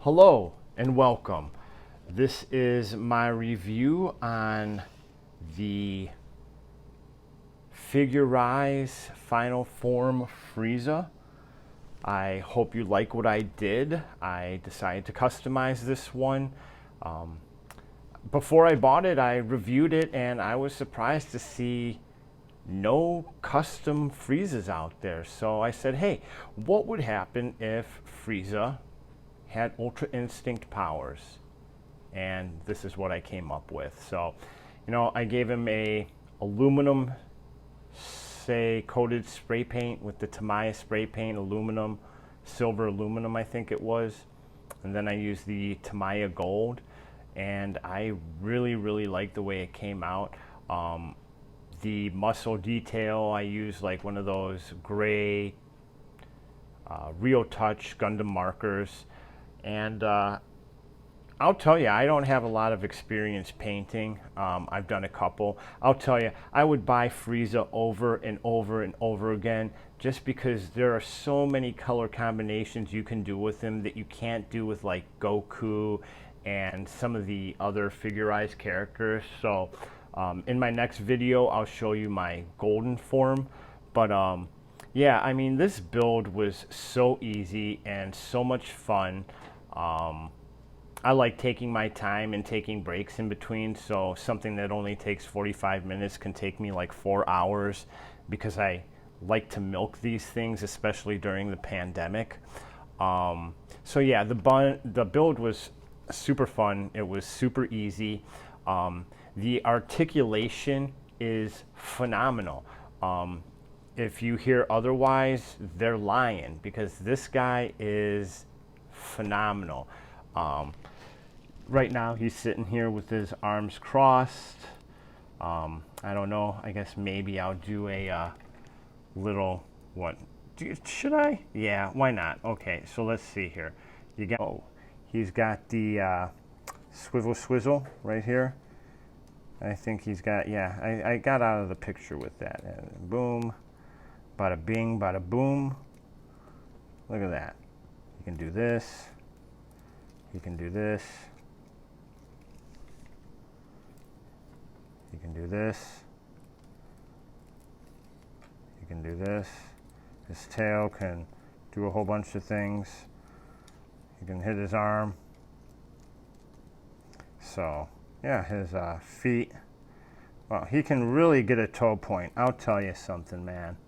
Hello and welcome. This is my review on the Figurize Final Form Frieza. I hope you like what I did. I decided to customize this one. Before I bought it, I reviewed it and I was surprised to see no custom Friezas out there. So I said, hey, what would happen if Frieza had Ultra Instinct powers? And this is what I came up with. So, I gave him a aluminum, coated spray paint with the Tamiya spray paint, aluminum, silver aluminum, I think it was. And then I used the Tamiya gold, and I really like the way it came out. The muscle detail, I used like one of those gray Real Touch Gundam markers. And I'll tell you, I don't have a lot of experience painting. I've done a couple. I'll tell you, I would buy Frieza over and over and over again just because there are so many color combinations you can do with him that you can't do with like Goku and some of the other Figurized characters. So in my next video, I'll show you my golden form. But yeah, I mean, this build was so easy and so much fun. I like taking my time and taking breaks in between, so something that only takes 45 minutes can take me like 4 hours because I like to milk these things, especially during the pandemic. So yeah, the build was super fun. It was super easy. The articulation is phenomenal. If you hear otherwise, they're lying, because this guy is phenomenal. Right now he's sitting here with his arms crossed. I don't know, I guess maybe I'll do a little, should I? Yeah, why not? Okay, so let's see here. He's got the swizzle right here. I think he's got, yeah, I got out of the picture with that. And boom, bada bing, bada boom. Look at that. You can do this. You can do this. You can do this. You can do this. His tail can do a whole bunch of things. You can hit his arm. So, yeah, his feet. Well, he can really get a toe point. I'll tell you something, man.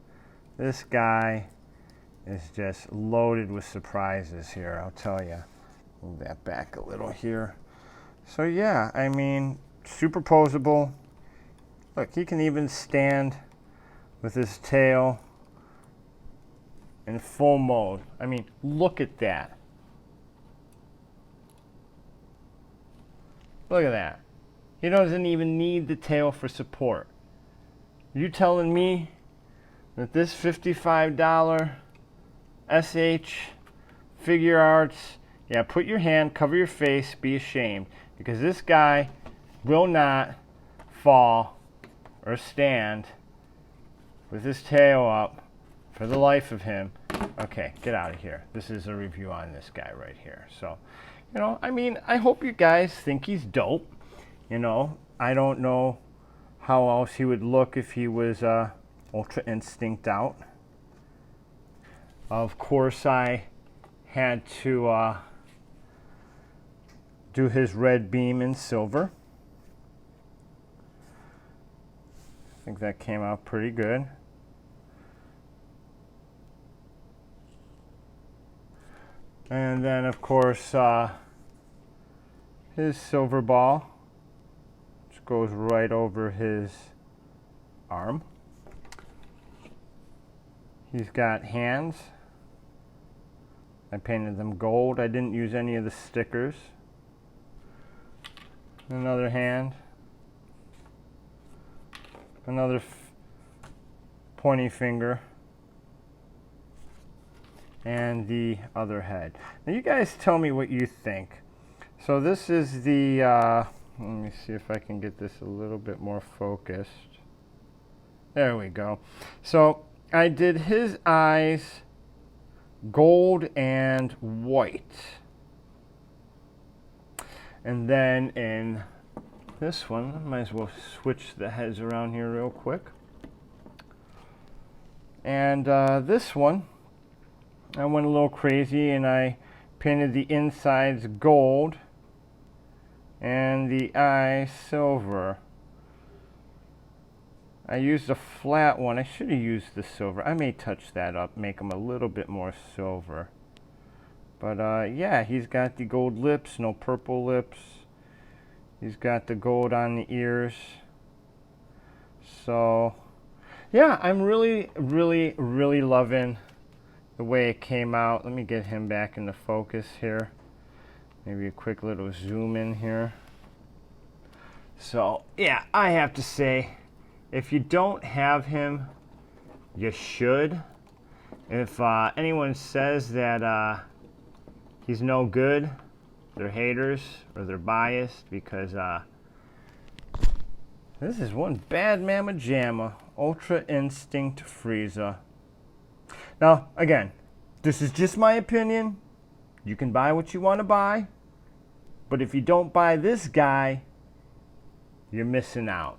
This guy is just loaded with surprises here, I'll tell you. Move that back a little here. So yeah, I mean, superposable. Look, he can even stand with his tail in full mode. I mean, look at that. Look at that. He doesn't even need the tail for support. You telling me that this $55 SH Figure Arts, yeah, put your hand, cover your face, be ashamed, because this guy will not fall or stand with his tail up for the life of him. Okay, get out of here. This is a review on this guy right here. So, I mean, I hope you guys think he's dope. I don't know how else he would look if he was Ultra Instinct out. Of course, I had to do his red beam in silver. I think that came out pretty good. And then, of course, his silver ball, which goes right over his arm. He's got hands. I painted them gold. I didn't use any of the stickers. Another hand. Another pointy finger. And the other head. Now you guys tell me what you think. So this is the, let me see if I can get this a little bit more focused. There we go. So I did his eyes gold and white. And then in this one, I might as well switch the heads around here real quick. And this one, I went a little crazy and I painted the insides gold and the eye silver. I used a flat one. I should have used the silver. I may touch that up, make them a little bit more silver. But yeah, he's got the gold lips, no purple lips. He's got the gold on the ears. So yeah, I'm really loving the way it came out. Let me get him back into focus here. Maybe a quick little zoom in here. So yeah, I have to say, if you don't have him, you should. If anyone says that he's no good, they're haters or they're biased, because this is one bad mamma jamma. Ultra Instinct Frieza. Now, again, this is just my opinion. You can buy what you want to buy. But if you don't buy this guy, you're missing out.